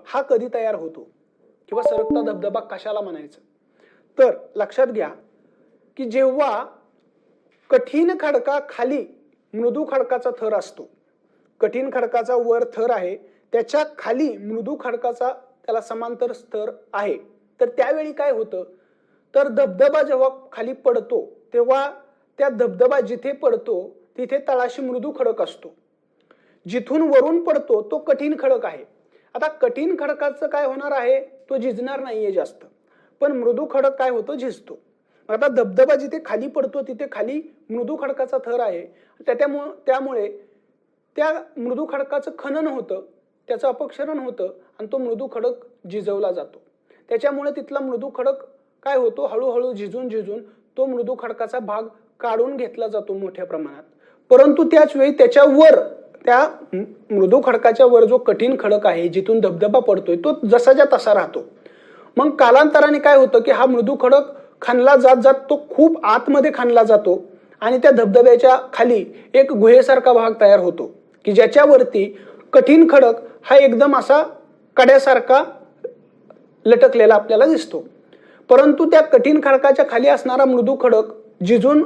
हा कधी तयार होतो किंवा सरकता धबधबा कशाला म्हणायचं? तर लक्षात घ्या की जेव्हा कठीण खडका खाली मृदू खडकाचा थर असतो, कठीण खडकाचा वर थर आहे, त्याच्या खाली मृदू खडकाचा त्याला समांतर स्तर आहे, तर त्यावेळी काय होतं, तर धबधबा जेव्हा खाली पडतो तेव्हा त्या धबधबा जिथे पडतो तिथे तळाशी मृदू खडक असतो, जिथून वरून पडतो तो कठीण खडक आहे. आता कठीण खडकाचं काय होणार आहे, तो झिजणार नाहीये जास्त, पण मृदू खडक काय होतो, झिजतो. आता धबधबा जिथे खाली पडतो तिथे खाली मृदू खडकाचा थर आहे, त्यामुळे त्या मृदू खडकाचं खनन होतं, त्याचं अपक्षरण होतं आणि तो मृदू खडक झिजवला जातो. त्याच्यामुळे तिथला मृदू खडक काय होतो, हळूहळू झिजून तो मृदू खडकाचा भाग काढून घेतला जातो मोठ्या प्रमाणात. परंतु त्याच वेळी त्याच्यावर, त्या मृदू खडकाच्या वर जो कठीण खडक आहे जिथून धबधबा पडतोय तो जसाच्या तसा राहतो. मग कालांतराने काय होतं की हा मृदू खडक खणला जात तो खूप आतमध्ये खणला जातो आणि त्या धबधब्याच्या खाली एक गुहेसारखा भाग तयार होतो की ज्याच्यावरती कठीण खडक हा एकदम असा कड्यासारखा लटकलेला आपल्याला दिसतो. परंतु त्या कठीण खडकाच्या खाली असणारा मृदू खडक झिजून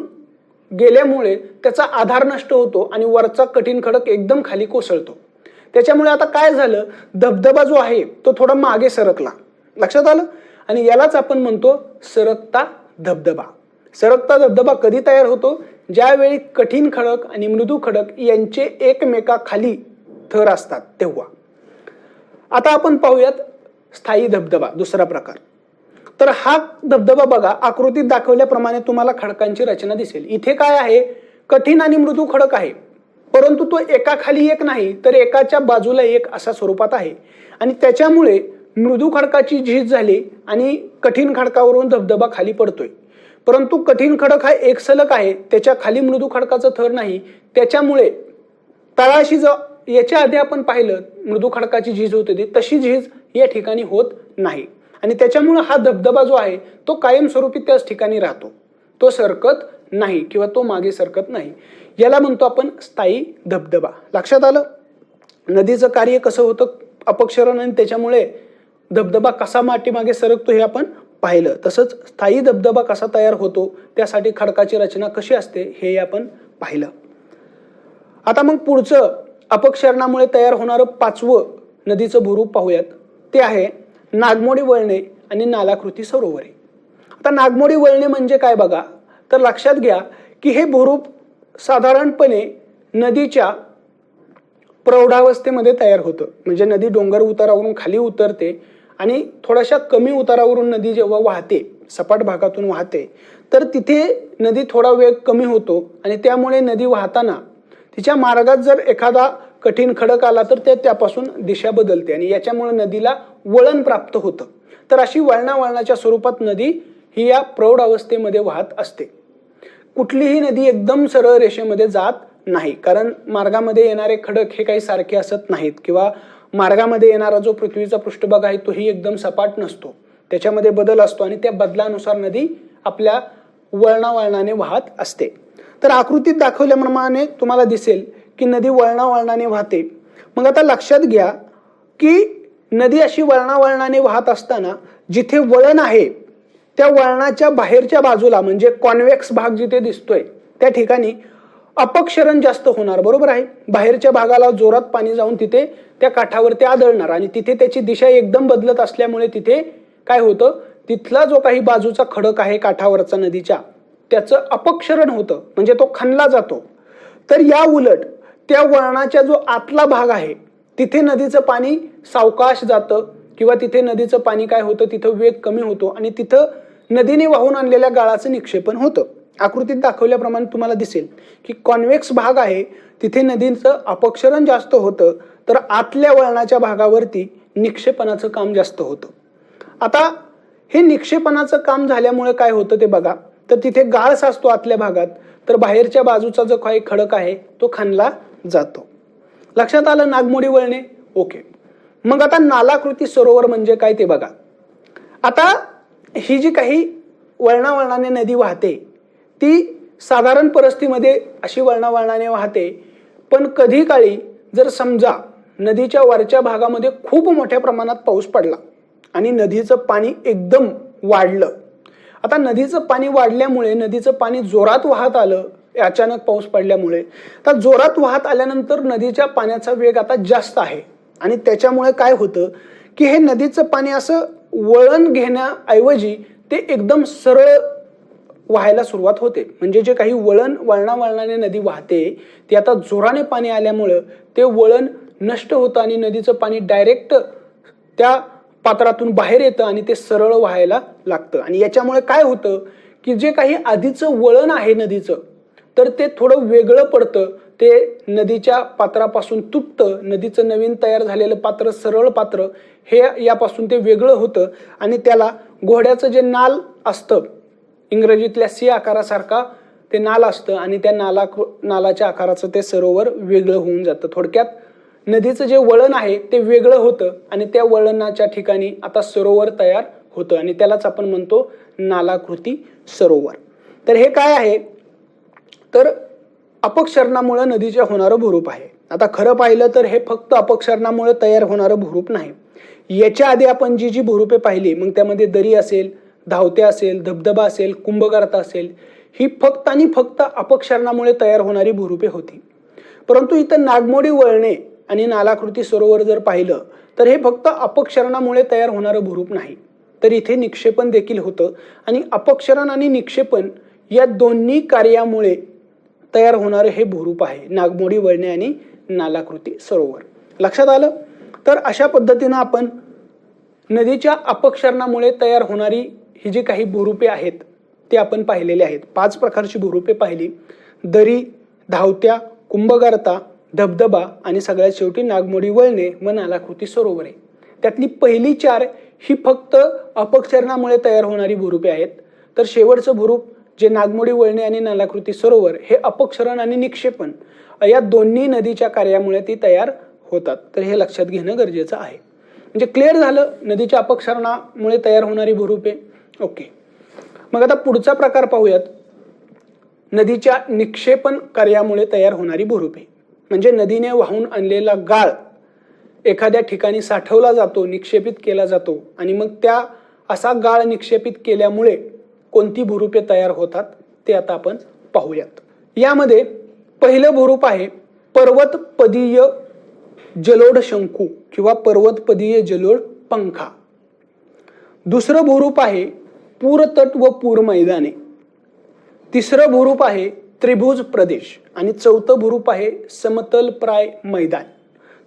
गेल्यामुळे त्याचा आधार नष्ट होतो आणि वरचा कठीण खडक एकदम खाली कोसळतो. त्याच्यामुळे आता काय झालं, धबधबा जो आहे तो थोडा मागे सरकला. लक्षात आलं? आणि यालाच आपण म्हणतो सरकता धबधबा. सरकता धबधबा कधी तयार होतो, ज्यावेळी कठीण खडक आणि मृदू खडक यांचे एकमेकाखाली थर असतात तेव्हा. आता आपण पाहूयात स्थायी धबधबा, दुसरा प्रकार. तर हा धबधबा बघा, आकृतीत दाखवल्याप्रमाणे तुम्हाला खडकांची रचना दिसेल. इथे काय आहे, कठीण आणि मृदू खडक आहे, परंतु तो एकाखाली एक नाही तर एकाच्या बाजूला एक अशा स्वरूपात आहे आणि त्याच्यामुळे मृदू खडकाची झीज झाली आणि कठीण खडकावरून धबधबा खाली पडतोय. परंतु कठीण खडक हा एक सलग आहे, त्याच्या खाली मृदू खडकाचा थर नाही, त्याच्यामुळे तळाशी याच्या आधी आपण पाहिलं मृदू खडकाची झीज होत होती तशी झीज या ठिकाणी होत नाही आणि त्याच्यामुळे हा धबधबा जो आहे तो कायमस्वरूपी त्याच ठिकाणी राहतो, तो सरकत नाही किंवा तो मागे सरकत नाही. याला म्हणतो आपण स्थायी धबधबा. लक्षात आलं? नदीचं कार्य कसं होतं, अपक्षरण, आणि त्याच्यामुळे धबधबा कसा मागे सरकतो हे आपण पाहिलं. तसंच स्थायी धबधबा कसा तयार होतो, त्यासाठी खडकाची रचना कशी असते हे आपण पाहिलं. आता मग पुढचं अपक्षरणामुळे तयार होणारं पाचवं नदीचं भूरूप पाहूयात. ते आहे नागमोडी वळणे आणि नालाकृती सरोवरे. आता नागमोडी वळणे म्हणजे काय बघा, तर लक्षात घ्या की हे भूरूप साधारणपणे नदीच्या प्रौढावस्थेमध्ये तयार होतं. म्हणजे नदी डोंगर उतारावरून खाली उतरते आणि थोड्याशा कमी उतारावरून नदी जेव्हा वाहते, सपाट भागातून वाहते, तर तिथे नदी थोडा वेग कमी होतो आणि त्यामुळे नदी वाहताना तिच्या मार्गात जर एखादा कठीण खडक आला तर त्यापासून दिशा बदलते आणि याच्यामुळे नदीला वळण प्राप्त होतं. तर अशी वळणाच्या स्वरूपात नदी ही या प्रौढ अवस्थेमध्ये वाहत असते. कुठलीही नदी एकदम सरळ रेषेमध्ये जात नाही, कारण मार्गामध्ये येणारे खडक हे काही सारखे असत नाहीत किंवा मार्गामध्ये येणारा जो पृथ्वीचा पृष्ठभाग आहे तोही एकदम सपाट नसतो, त्याच्यामध्ये बदल असतो आणि त्या बदलानुसार नदी आपल्या वळणाने वाहत असते. तर आकृतीत दाखवल्याप्रमाणे तुम्हाला दिसेल की नदी वळणाने वाहते. मग आता लक्षात घ्या की नदी अशी वळणाने वाहत असताना जिथे वळण आहे त्या वळणाच्या बाहेरच्या बाजूला, म्हणजे कॉन्व्हेक्स भाग जिथे दिसतोय त्या ठिकाणी अपक्षरण जास्त होणार, बरोबर आहे. बाहेरच्या भागाला जोरात पाणी जाऊन तिथे त्या काठावरती आदळणार आणि तिथे त्याची दिशा एकदम बदलत असल्यामुळे तिथे काय होतं, तिथला जो काही बाजूचा खडक आहे काठावरचा नदीच्या, त्याचं अपक्षरण होतं, म्हणजे तो खणला जातो. तर या उलट त्या वळणाच्या जो आतला भाग आहे तिथे नदीचं पाणी सावकाश जातं किंवा तिथे नदीचं पाणी काय होतं, तिथं वेग कमी होतो आणि तिथं नदीने वाहून आणलेल्या गाळाचं निक्षेपण होतं. आकृतीत दाखवल्याप्रमाणे तुम्हाला दिसेल की कॉन्व्हेक्स भाग आहे तिथे नदीचं अपक्षरण जास्त होतं, तर आतल्या वळणाच्या भागावरती निक्षेपणाचं काम जास्त होतं. आता हे निक्षेपणाचं काम झाल्यामुळे काय होतं ते बघा, तर तिथे गाळ साचतो आतल्या भागात, तर बाहेरच्या बाजूचा जो काही खडक आहे तो खणला जातो. लक्षात आलं नागमोडी वळणे? ओके. मग आता नालाकृती सरोवर म्हणजे काय ते बघा. आता ही जी काही वळणाने नदी वाहते ती साधारण परिस्थितीमध्ये अशी वळणाने वाहते, पण कधी काळी जर समजा नदीच्या वरच्या भागामध्ये खूप मोठ्या प्रमाणात पाऊस पडला आणि नदीचं पाणी एकदम वाढलं. आता नदीचं पाणी वाढल्यामुळे, नदीचं पाणी जोरात वाहत आलं अचानक पाऊस पडल्यामुळे. तर जोरात वाहत आल्यानंतर नदीच्या पाण्याचा वेग आता जास्त आहे आणि त्याच्यामुळे काय होतं की हे नदीचं पाणी असं वळण घेण्याऐवजी ते एकदम सरळ वाहायला सुरुवात होते. म्हणजे जे काही वळणाने नदी वाहते ते आता जोराने पाणी आल्यामुळं ते वळण नष्ट होतं आणि नदीचं पाणी डायरेक्ट त्या पात्रातून बाहेर येतं आणि ते सरळ वाहायला लागतं. आणि याच्यामुळे काय होतं की जे काही आधीचं वळण आहे नदीचं, तर ते थोडं वेगळं पडतं. ते नदीच्या पात्रापासून तुटतं. नदीचं नवीन तयार झालेलं पात्र, सरळ पात्र, हे यापासून ते वेगळं होतं आणि त्याला घोड्याचं जे नाल असतं, इंग्रजीतल्या सी आकारासारखा ते नाल असतं आणि त्या नालाच्या आकाराचं ते सरोवर वेगळं होऊन जातं. थोडक्यात नदीचं जे वळण आहे ते वेगळं होतं आणि त्या वळणाच्या ठिकाणी आता सरोवर तयार होतं आणि त्यालाच आपण म्हणतो नालाकृती सरोवर. तर हे काय आहे तर अपक्षरणामुळे नदीच्या होणारं भूरूप आहे. आता खरं पाहिलं तर हे फक्त अपक्षरणामुळे तयार होणारं भूरूप नाही. याच्या आधी आपण जी भूरूपे पाहिली, मग त्यामध्ये दरी असेल, धावत्या असेल, धबधबा असेल, कुंभगर्ता असेल, ही फक्त आणि फक्त अपक्षरणामुळे तयार होणारी भूरूपे होती. परंतु इथं नागमोडी वळणे आणि नालाकृती सरोवर जर पाहिलं तर हे फक्त अपक्षरणामुळे तयार होणारं भूरूप नाही, तर इथे निक्षेपण देखील होतं आणि अपक्षरण आणि निक्षेपण या दोन्ही कार्यामुळे तयार होणारं हे भूरूप आहे नागमोडी वळणे आणि नालाकृती सरोवर. लक्षात आलं? तर अशा पद्धतीनं आपण नदीच्या अपक्षरणामुळे तयार होणारी ही जी काही भूरूपे आहेत ते आपण पाहिलेले आहेत. 5 प्रकारची भूरूपे पाहिली: दरी, धावत्या, कुंभगर्ता, धबधबा आणि सगळ्यात शेवटी नागमोडी वळणे व नालाकृती सरोवरे. त्यातली पहिली 4 ही फक्त अपक्षरणामुळे तयार होणारी भूरूपे आहेत. तर शेवटचं भूरूप जे नागमोडी वळणे आणि नालाकृती सरोवर हे अपक्षरण आणि निक्षेपण या दोन्ही नदीच्या कार्यामुळे ती तयार होतात. तर हे लक्षात घेणं गरजेचं आहे. म्हणजे क्लिअर झालं नदीच्या अपक्षरणामुळे तयार होणारी भूरूपे. ओके, मग आता पुढचा प्रकार पाहूयात, नदीच्या निक्षेपण कार्यामुळे तयार होणारी भूरूपे. म्हणजे नदीने वाहून आणलेला गाळ एखाद्या ठिकाणी साठवला जातो, निक्षेपित केला जातो आणि मग त्या असा गाळ निक्षेपित केल्यामुळे कोणती भूरूपे तयार होतात ते आता आपण पाहूयात. यामध्ये पहिलं भूरूप आहे पर्वतपदीय जलोढ शंकू किंवा पर्वतपदीय जलोढ पंखा. दुसरं भूरूप आहे पूरतट व पूर मैदाने. तिसरं भूरूप आहे त्रिभुज प्रदेश आणि चौथं भूरूप आहे समतलप्राय मैदान.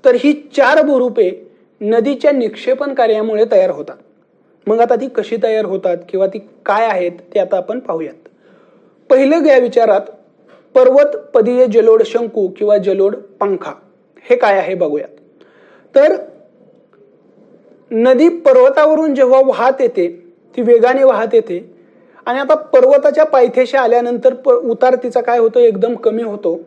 तर ही 4 भूरूपे नदीच्या निक्षेपण कार्यामुळे तयार होतात. मग आता ती कशी तयार होतात किंवा ती काय आहेत ते आता आपण पाहूयात. पहिलं घ्या विचारात, पर्वतपदीय जलोढ शंकू किंवा जलोढ पंखा हे काय आहे बघूयात. तर नदी पर्वतावरून जेव्हा वाहत येते, ती वेगाने वाहत येते आणि आता पर्वताच्या पायथ्याशी आल्यानंतर उतार तिचा काय होतो, एकदम कमी होतो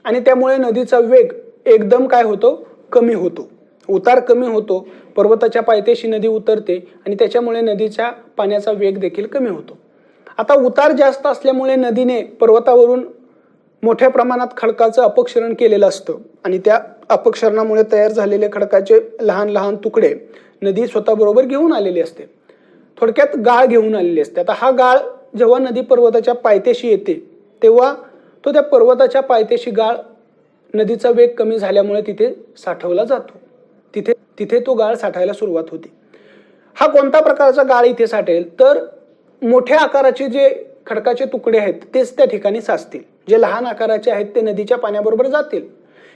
आणि त्यामुळे नदीचा वेग एकदम काय होतो, कमी होतो. उतार कमी होतो, पर्वताच्या पायथ्याशी नदी उतरते आणि त्याच्यामुळे नदीच्या पाण्याचा वेग देखील कमी होतो. आता उतार जास्त असल्यामुळे नदीने पर्वतावरून मोठ्या प्रमाणात खडकाचं अपक्षरण केलेलं असतं आणि त्या अपक्षरणामुळे तयार झालेले खडकाचे लहान लहान तुकडे नदी स्वतःबरोबर घेऊन आलेली असते. थोडक्यात गाळ घेऊन आलेली असते. आता हा गाळ जेव्हा नदी पर्वताच्या पायथ्याशी येते तेव्हा तो त्या पर्वताच्या पायथ्याशी गाळ नदीचा वेग कमी झाल्यामुळे तिथे साठवला जातो. तिथे तो गाळ साठायला सुरुवात होते. हा कोणता प्रकारचा गाळ इथे साठेल तर मोठ्या आकाराचे जे खडकाचे तुकडे आहेत तेच त्या ठिकाणी साचतील. जे लहान आकाराचे आहेत ते नदीच्या पाण्याबरोबर जातील,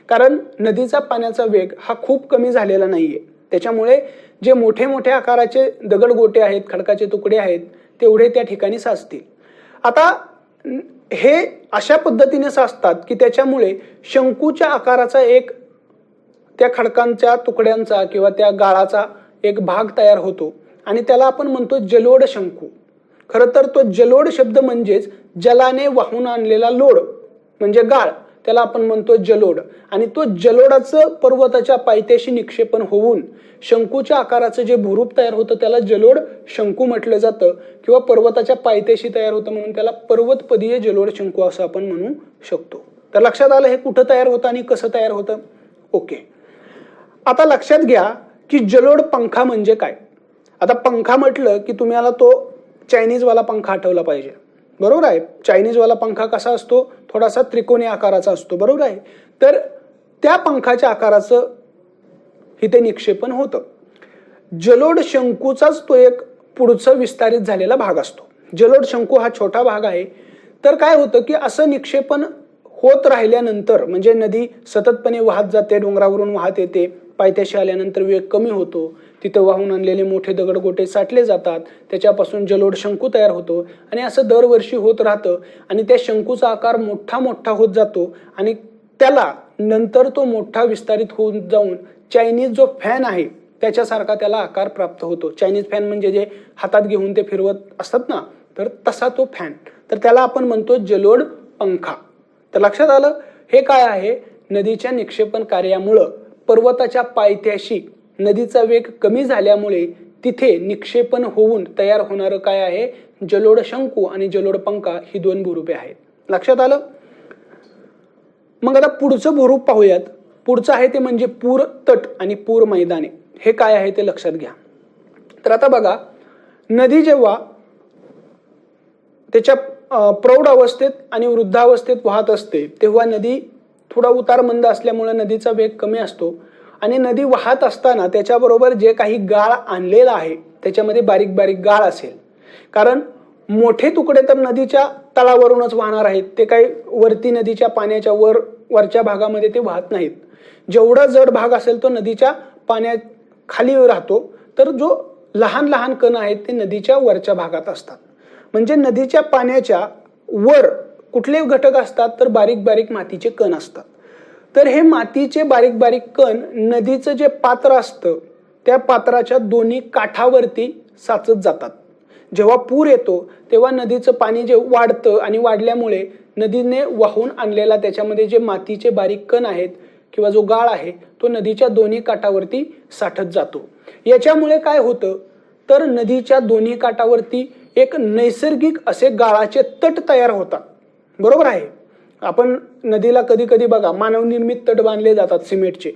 कारण नदीचा पाण्याचा वेग हा खूप कमी झालेला नाहीये. त्याच्यामुळे जे मोठे मोठे आकाराचे दगडगोटे आहेत, खडकाचे तुकडे आहेत, तेवढे त्या ठिकाणी साचतील. आता हे अशा पद्धतीने साचतात की त्याच्यामुळे शंकूच्या आकाराचा एक त्या खडकांच्या तुकड्यांचा किंवा त्या गाळाचा एक भाग तयार होतो आणि त्याला आपण म्हणतो जलोढ शंकू. खरं तर तो जलोढ शब्द म्हणजेच जलाने वाहून आणलेला लोड म्हणजे गाळ, त्याला आपण म्हणतो जलोढ. आणि तो जलोढाचं पर्वताच्या पायथ्याशी निक्षेपण होऊन शंकूच्या आकाराचं जे भूरूप तयार होतं त्याला जलोढ शंकू म्हटलं जातं किंवा पर्वताच्या पायथ्याशी तयार होतं म्हणून त्याला पर्वतपदीय जलोढ शंकू असं आपण म्हणू शकतो. तर लक्षात आलं हे कुठं तयार होतं आणि कसं तयार होतं. ओके, आता लक्षात घ्या की जलोढ पंखा म्हणजे काय. आता पंखा म्हटलं की तुम्हाला तो चायनीजवाला पंखा आठवला पाहिजे, बरोबर आहे. चायनीजवाला पंखा कसा असतो, थोडासा त्रिकोणी आकाराचा असतो, बरोबर आहे. तर त्या पंखाच्या आकाराचं इथे निक्षेपण होतं. जलोढ शंकूचाच तो एक पुढचा विस्तारित झालेला भाग असतो. जलोढ शंकू हा छोटा भाग आहे. तर काय होतं की असं निक्षेपण होत राहिल्यानंतर, म्हणजे नदी सततपणे वाहत जाते, डोंगरावरून वाहत येते, पायथ्याशी आल्यानंतर वेग कमी होतो, तिथं वाहून आणलेले मोठे दगडगोटे साठले जातात, त्याच्यापासून जलोढ शंकू तयार होतो आणि असं दरवर्षी होत राहतं आणि त्या शंकूचा आकार मोठा मोठा होत जातो आणि त्याला नंतर तो मोठा विस्तारित होऊन जाऊन चायनीज जो फॅन आहे त्याच्यासारखा त्याला आकार प्राप्त होतो. चायनीज फॅन म्हणजे जे हातात घेऊन ते फिरवत असतात ना, तर तसा तो फॅन. तर त्याला आपण म्हणतो जलोढ पंखा. तर लक्षात आलं, हे काय आहे, नदीच्या निक्षेपण कार्यामुळं पर्वताच्या पायथ्याशी नदीचा वेग कमी झाल्यामुळे तिथे निक्षेपण होऊन तयार होणारं काय आहे, जलोढ शंकू आणि जलोढ पंखा ही दोन भूरूपे आहेत. लक्षात आलं. मग आता पुढचं भूरूप पाहूयात. पुढचं आहे ते म्हणजे पूर तट आणि पूर मैदाने. हे काय आहे ते लक्षात घ्या. तर आता बघा, नदी जेव्हा त्याच्या प्रौढ अवस्थेत आणि वृद्धावस्थेत वाहत असते तेव्हा नदी थोडा उतार मंद असल्यामुळे नदीचा वेग कमी असतो आणि नदी वाहत असताना त्याच्याबरोबर जे काही गाळ आणलेला आहे त्याच्यामध्ये बारीक बारीक गाळ असेल, कारण मोठे तुकडे तर नदीच्या तळावरूनच वाहणार आहेत, ते काही वरती नदीच्या पाण्याच्या वरच्या भागामध्ये ते वाहत नाहीत. जेवढा जड भाग असेल तो नदीच्या पाण्यात खाली राहतो, तर जो लहान लहान कण आहेत ते नदीच्या वरच्या भागात असतात. म्हणजे नदीच्या पाण्याच्या वर कुठले घटक असतात, तर बारीक बारीक मातीचे कण असतात. तर हे मातीचे बारीक बारीक कण नदीचं जे पात्र असतं त्या पात्राच्या दोन्ही काठावरती साचत जातात. जेव्हा पूर येतो तेव्हा नदीचं पाणी जे वाढतं आणि वाढल्यामुळे नदीने वाहून आणलेला त्याच्यामध्ये जे मातीचे बारीक कण आहेत किंवा जो गाळ आहे तो नदीच्या दोन्ही काठावरती साठत जातो. याच्यामुळे काय होतं, तर नदीच्या दोन्ही काठावरती एक नैसर्गिक असे गाळाचे तट तयार होतात, बरोबर आहे. आपण नदीला कधी कधी बघा मानवनिर्मित तट बांधले जातात सिमेंटचे,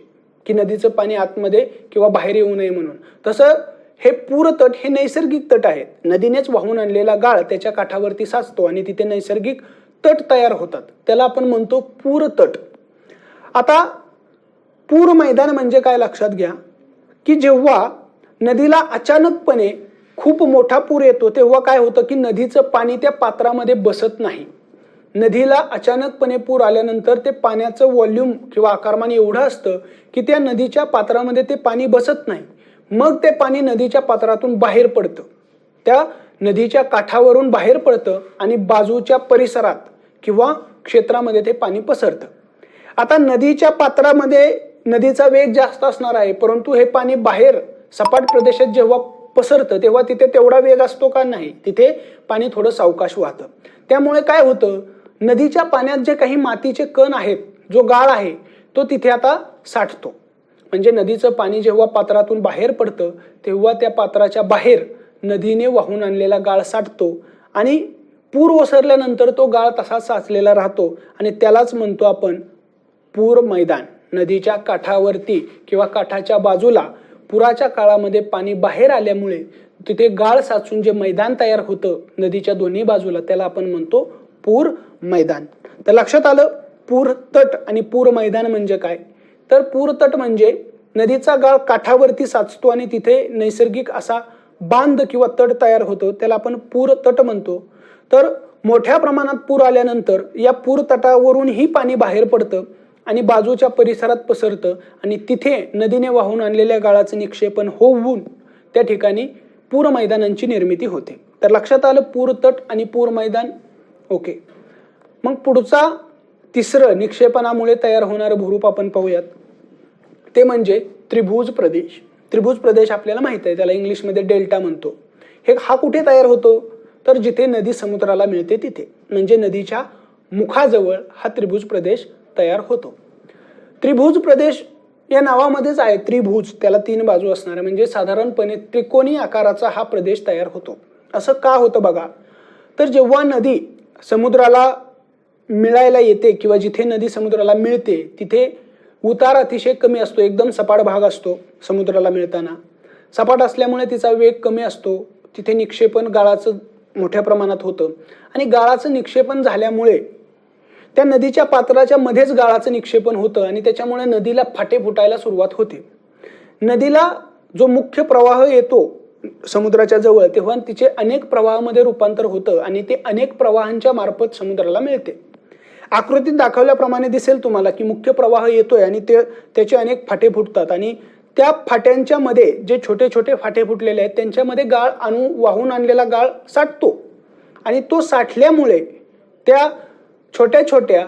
की नदीचं पाणी आतमध्ये किंवा बाहेर येऊ नये म्हणून. तसं हे पूर तट हे नैसर्गिक तट आहेत. नदीनेच वाहून आणलेला गाळ त्याच्या काठावरती साचतो आणि तिथे नैसर्गिक तट तयार होतात, त्याला आपण म्हणतो पूर तट. आता पूर मैदान म्हणजे काय लक्षात घ्या, की जेव्हा नदीला अचानकपणे खूप मोठा पूर येतो तेव्हा काय होतं की नदीचं पाणी त्या पात्रामध्ये बसत नाही. नदीला अचानकपणे पूर आल्यानंतर ते पाण्याचं व्हॉल्यूम किंवा आकारमान एवढं असतं की त्या नदीच्या पात्रामध्ये ते पाणी बसत नाही. मग ते पाणी नदीच्या पात्रातून बाहेर पडतं, त्या नदीच्या काठावरून बाहेर पडतं आणि बाजूच्या परिसरात किंवा क्षेत्रामध्ये ते पाणी पसरतं. आता नदीच्या पात्रामध्ये नदीचा वेग जास्त असणार आहे, परंतु हे पाणी बाहेर सपाट प्रदेशात जेव्हा पसरतं तेव्हा तिथे तेवढा वेग असतो का, नाही, तिथे पाणी थोडं सावकाश वाहतं. त्यामुळे काय होतं, नदीच्या पाण्यात जे काही मातीचे कण आहेत, जो गाळ आहे तो तिथे आता साठतो. म्हणजे नदीचं पाणी जेव्हा पात्रातून बाहेर पडतं तेव्हा त्या पात्राच्या बाहेर नदीने वाहून आणलेला गाळ साठतो आणि पूर ओसरल्यानंतर तो गाळ तसा साचलेला राहतो आणि त्यालाच म्हणतो आपण पूर मैदान. नदीच्या काठावरती किंवा काठाच्या बाजूला पुराच्या काळामध्ये पाणी बाहेर आल्यामुळे तिथे गाळ साचून जे मैदान तयार होतं नदीच्या दोन्ही बाजूला, त्याला आपण म्हणतो पूर मैदान. तर लक्षात आलं, पूर तट आणि पूर मैदान म्हणजे काय. तर पूर तट म्हणजे नदीचा गाळ काठावरती साचतो आणि तिथे नैसर्गिक असा बांध किंवा तट तयार होतो, त्याला आपण पूर तट म्हणतो. तर मोठ्या प्रमाणात पूर आल्यानंतर या पूर तटावरूनही पाणी बाहेर पडतं आणि बाजूच्या परिसरात पसरतं आणि तिथे नदीने वाहून आणलेल्या गाळाचं निक्षेपण होऊन त्या ठिकाणी पूर मैदानांची निर्मिती होते. तर लक्षात आलं पूर तट आणि पूर मैदान. ओके, मग पुढचा तिसरं निक्षेपणामुळे तयार होणारं भूरूप आपण पाहूयात, ते म्हणजे त्रिभुज प्रदेश. त्रिभुज प्रदेश आपल्याला माहित आहे, त्याला इंग्लिशमध्ये डेल्टा म्हणतो. हा कुठे तयार होतो, तर जिथे नदी समुद्राला मिळते तिथे, म्हणजे नदीच्या मुखाजवळ हा त्रिभुज प्रदेश तयार होतो. त्रिभुज प्रदेश या नावामध्येच आहे त्रिभुज, त्याला 3 बाजू असणार, म्हणजे साधारणपणे त्रिकोणी आकाराचा हा प्रदेश तयार होतो. असं का होतं बघा, तर जेव्हा नदी समुद्राला मिळायला येते किंवा जिथे नदी समुद्राला मिळते तिथे उतार अतिशय कमी असतो, एकदम सपाट भाग असतो समुद्राला मिळताना. सपाट असल्यामुळे तिचा वेग कमी असतो, तिथे निक्षेपण गाळाचं मोठ्या प्रमाणात होतं आणि गाळाचं निक्षेपण झाल्यामुळे त्या नदीच्या पात्राच्या मध्येच गाळाचं निक्षेपण होतं आणि त्याच्यामुळे नदीला फाटे फुटायला सुरुवात होते. नदीला जो मुख्य प्रवाह येतो समुद्राच्या जवळ, तेव्हा तिचे अनेक प्रवाहामध्ये रूपांतर होतं आणि ते अनेक प्रवाहांच्या मार्फत समुद्राला मिळते. आकृतीत दाखवल्याप्रमाणे दिसेल तुम्हाला की मुख्य प्रवाह येतोय आणि त्याचे अनेक फाटे फुटतात आणि त्या फाट्यांच्या मध्ये जे छोटे छोटे फाटे फुटलेले आहेत त्यांच्यामध्ये गाळ वाहून आणलेला गाळ साठतो आणि तो साठल्यामुळे त्या छोट्या छोट्या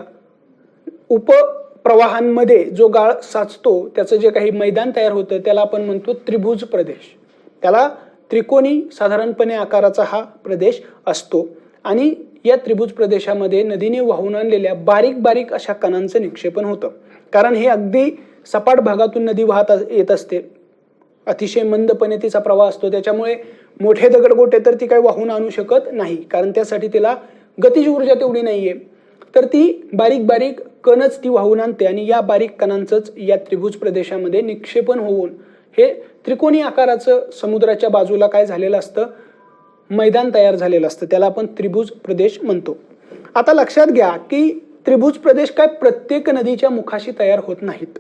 उपप्रवाहांमध्ये जो गाळ साचतो त्याचं जे काही मैदान तयार होतं त्याला आपण म्हणतो त्रिभुज प्रदेश. त्याला त्रिकोणी साधारणपणे आकाराचा हा प्रदेश असतो आणि या त्रिभुज प्रदेशामध्ये नदीने वाहून आणलेल्या बारीक बारीक अशा कणांचं निक्षेपण होतं. कारण हे अगदी सपाट भागातून नदी वाहत येत असते, अतिशय मंदपणे तिचा प्रवाह असतो, त्याच्यामुळे मोठे दगडगोटे तर ती काही वाहून आणू शकत नाही, कारण त्यासाठी तिला गतिज ऊर्जा तेवढी नाहीये. तर ती बारीक बारीक कणच ती वाहून आणते आणि या बारीक कणांचंच या त्रिभुज प्रदेशामध्ये निक्षेपण होऊन हे त्रिकोणी आकाराचं समुद्राच्या बाजूला काय झालेलं असतं, मैदान तयार झालेलं असतं. त्याला आपण त्रिभुज प्रदेश म्हणतो. आता लक्षात घ्या की त्रिभुज प्रदेश काय प्रत्येक नदीच्या मुखाशी तयार होत नाहीत.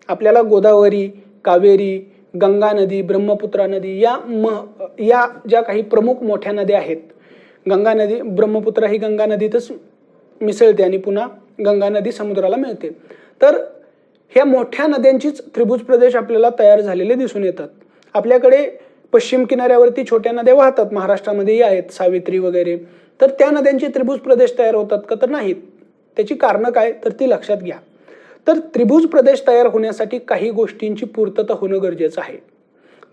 आपल्याला गोदावरी, कावेरी, गंगा नदी, ब्रह्मपुत्रा नदी या ज्या काही प्रमुख मोठ्या नद्या आहेत, गंगा नदी, ब्रह्मपुत्रा ही गंगा नदीतच मिसळते आणि पुन्हा गंगा नदी समुद्राला मिळते. तर ह्या मोठ्या नद्यांचीच त्रिभुज प्रदेश आपल्याला तयार झालेले दिसून येतात. आपल्याकडे पश्चिम किनाऱ्यावरती छोट्या नद्या वाहतात, महाराष्ट्रामध्येही आहेत, सावित्री वगैरे. तर त्या नद्यांचे त्रिभुज प्रदेश तयार होतात का? तर नाहीत. त्याची कारणं काय तर ती लक्षात घ्या. तर त्रिभुज प्रदेश तयार होण्यासाठी काही गोष्टींची पूर्तता होणं गरजेचं आहे.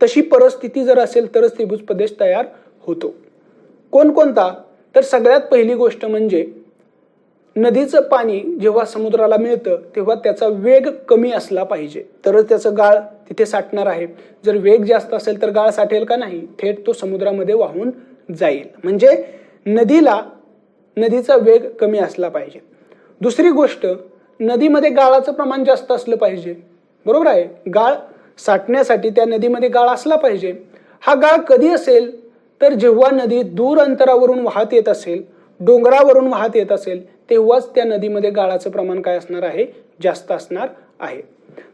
तशी परिस्थिती जर असेल तरच त्रिभुज प्रदेश तयार होतो. कोणकोणता? तर सगळ्यात पहिली गोष्ट म्हणजे नदीचं पाणी जेव्हा समुद्राला मिळतं तेव्हा त्याचा वेग कमी असला पाहिजे, तरच त्याचं गाळ तिथे साठणार आहे. जर वेग जास्त असेल तर गाळ साठेल का? नाही, थेट तो समुद्रामध्ये वाहून जाईल. म्हणजे नदीचा वेग कमी असला पाहिजे. दुसरी गोष्ट, नदीमध्ये गाळाचं प्रमाण जास्त असलं पाहिजे. बरोबर आहे, गाळ साठण्यासाठी त्या नदीमध्ये गाळ असला पाहिजे. हा गाळ कधी असेल तर जेव्हा नदी दूर अंतरावरून वाहत येत असेल, डोंगरावरून वाहत येत असेल, तेव्हाच त्या नदीमध्ये गाळाचं प्रमाण काय असणार आहे? जास्त असणार आहे.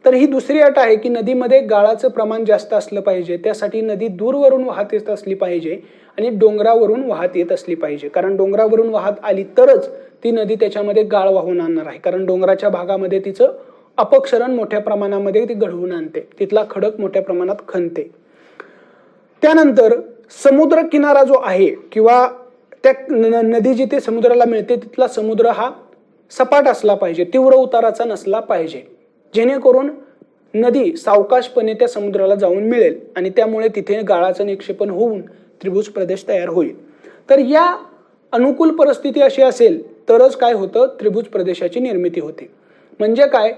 तर ही दुसरी अट आहे की नदीमध्ये गाळाचं प्रमाण जास्त असलं पाहिजे. त्यासाठी नदी दूरवरून वाहत येत असली पाहिजे आणि डोंगरावरून वाहत येत असली पाहिजे. कारण डोंगरावरून वाहत आली तरच ती नदी त्याच्यामध्ये गाळ वाहून आणणार आहे. कारण डोंगराच्या भागामध्ये तिचं अपक्षरण मोठ्या प्रमाणामध्ये ती घडवून आणते, तिथला खडक मोठ्या प्रमाणात खणते. त्यानंतर समुद्र किनारा जो आहे किंवा त्या नदी जिथे समुद्राला मिळते तिथला समुद्र हा सपाट असला पाहिजे, तीव्र उताराचा नसला पाहिजे, जेणेकरून नदी सावकाशपणे त्या समुद्राला जाऊन मिळेल आणि त्यामुळे तिथे गाळाचं निक्षेपण होऊन त्रिभुज प्रदेश तयार होईल. तर या अनुकूल परिस्थिती अशी असेल तरच काय होतं? त्रिभुज प्रदेशाची निर्मिती होते. म्हणजे काय?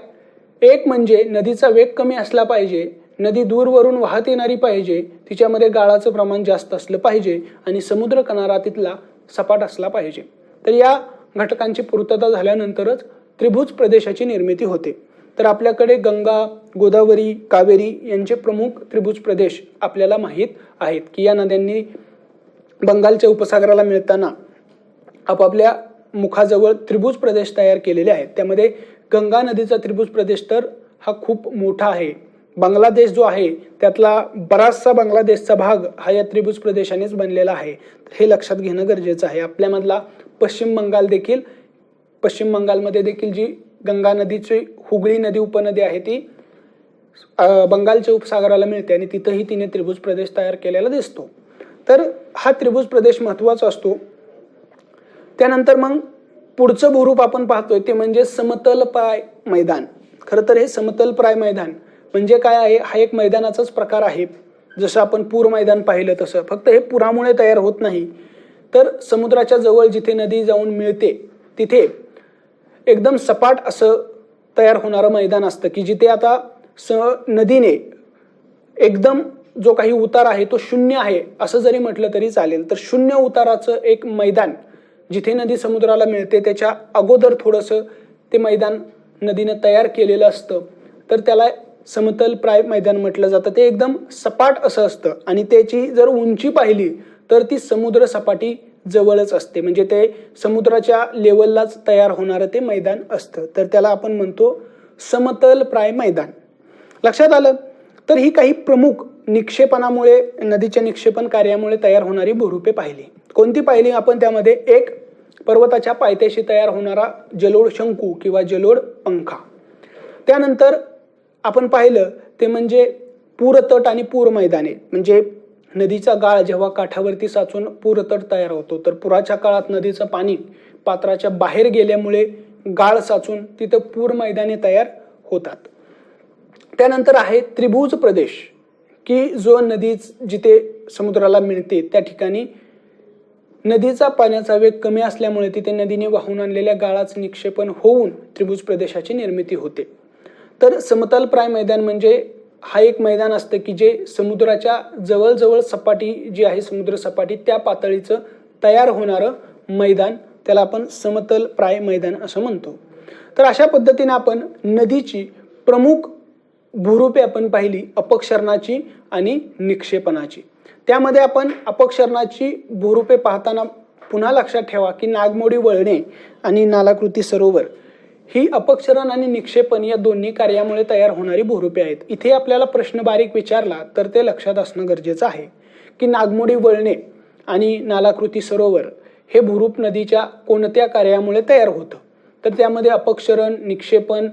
एक म्हणजे नदीचा वेग कमी असला पाहिजे, नदी दूरवरून वाहत येणारी पाहिजे, तिच्यामध्ये गाळाचं प्रमाण जास्त असलं पाहिजे आणि समुद्र किनारा तिथला सपाट असला पाहिजे. तर या घटकांची पूर्तता झाल्यानंतरच त्रिभुज प्रदेशाची निर्मिती होते. तर आपल्याकडे गंगा, गोदावरी, कावेरी यांचे प्रमुख त्रिभुज प्रदेश आपल्याला माहीत आहेत की या नद्यांनी बंगालच्या उपसागराला मिळताना आपापल्या मुखाजवळ त्रिभुज प्रदेश तयार केलेले आहेत. त्यामध्ये गंगा नदीचा त्रिभुज प्रदेश तर हा खूप मोठा आहे. बांगलादेश जो आहे त्यातला बराचसा बांगलादेशचा भाग हा या त्रिभुज प्रदेशानेच बनलेला आहे. हे लक्षात घेणं गरजेचं आहे. आपल्यामधला पश्चिम बंगालमध्ये देखील जी गंगा नदीची हुगळी नदी उपनदी आहे ती बंगालच्या उपसागराला मिळते आणि तिथंही तिने त्रिभुज प्रदेश तयार केलेला दिसतो. तर हा त्रिभुज प्रदेश महत्वाचा असतो. त्यानंतर मग पुढचं भूरूप आपण पाहतोय ते म्हणजे समतलप्राय मैदान. खरं तर हे समतलप्राय मैदान म्हणजे काय आहे? हा एक मैदानाचाच प्रकार आहे. जसं आपण पूर मैदान पाहिलं तसं, फक्त हे पुरामुळे तयार होत नाही, तर समुद्राच्या जवळ जिथे नदी जाऊन मिळते तिथे एकदम सपाट असं तयार होणारं मैदान असतं की जिथे आता नदीने एकदम जो काही उतार आहे तो शून्य आहे असं जरी म्हटलं तरी चालेल. तर शून्य उताराचं एक मैदान जिथे नदी समुद्राला मिळते त्याच्या अगोदर थोडंसं ते मैदान नदीने तयार केलेलं असतं तर त्याला समतलप्राय मैदान म्हटलं जातं. ते एकदम सपाट असं असतं आणि त्याची जर उंची पाहिली तर ती समुद्र सपाटी जवळच असते, म्हणजे ते समुद्राच्या लेवललाच तयार होणारं ते मैदान असतं. तर त्याला आपण म्हणतो समतलप्राय मैदान. लक्षात आलं? तर ही काही प्रमुख निक्षेपणामुळे, नदीच्या निक्षेपण कार्यामुळे तयार होणारी भूरूपे पाहिली. कोणती पाहिली आपण? त्यामध्ये एक, पर्वताच्या पायथ्याशी तयार होणारा जलोढ शंकू किंवा जलोढ पंखा. त्यानंतर आपण पाहिलं ते म्हणजे पूरतट आणि पूर मैदाने, म्हणजे नदीचा गाळ जेव्हा काठावरती साचून पूरतट तयार होतो तर पुराच्या काळात नदीचं पाणी पात्राच्या बाहेर गेल्यामुळे गाळ साचून तिथं पूर मैदाने तयार होतात. त्यानंतर आहे त्रिभुज प्रदेश, की जो नदी जिथे समुद्राला मिळते त्या ठिकाणी नदीचा पाण्याचा वेग कमी असल्यामुळे तिथे नदीने वाहून आणलेल्या गाळाचं निक्षेपण होऊन त्रिभुज प्रदेशाची निर्मिती होते. तर समतलप्राय मैदान म्हणजे हा एक मैदान असतं की जे समुद्राच्या जवळजवळ सपाटी जी आहे, समुद्र सपाटी त्या पातळीचं तयार होणारं मैदान, त्याला आपण समतलप्राय मैदान असं म्हणतो. तर अशा पद्धतीने आपण नदीची प्रमुख भूरूपे आपण पाहिली, अपक्षरणाची आणि निक्षेपणाची. त्यामध्ये आपण अपक्षरणाची भूरूपे पाहताना पुन्हा लक्षात ठेवा की नागमोडी वळणे आणि नालाकृती सरोवर ही अपक्षरण आणि निक्षेपण या दोन्ही कार्यामुळे तयार होणारी भूरूपे आहेत. इथे आपल्याला प्रश्न बारीक विचारला तर ते लक्षात असणं गरजेचं आहे की नागमोडी वळणे आणि नालाकृती सरोवर हे भूरूप नदीच्या कोणत्या कार्यामुळे तयार होतं. तर त्यामध्ये अपक्षरण, निक्षेपण,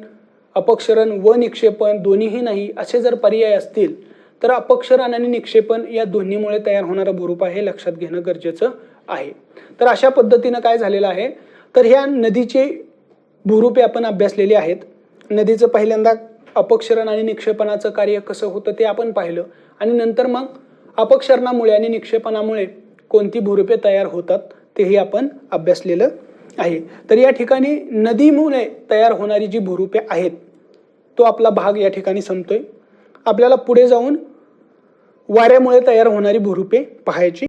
अपक्षरण व निक्षेपण दोन्हीही नाही असे जर पर्याय असतील तर अपक्षरण आणि निक्षेपण या दोन्हीमुळे तयार होणारं भूरूप आहे, लक्षात घेणं गरजेचं आहे. तर अशा पद्धतीनं काय झालेलं आहे, तर ह्या नदीचे भूरूपे आपण अभ्यासलेली आहेत. नदीचं पहिल्यांदा अपक्षरण आणि निक्षेपणाचं कार्य कसं होतं ते आपण पाहिलं आणि नंतर मग अपक्षरणामुळे आणि निक्षेपणामुळे कोणती भूरूपे तयार होतात तेही आपण अभ्यासलेलं आहे. तर या ठिकाणी नदीमुळे तयार होणारी जी भूरूपे आहेत तो आपला भाग या ठिकाणी संपतोय. आपल्याला पुढे जाऊन वाऱ्यामुळे तयार होणारी भूरूपे पाहायची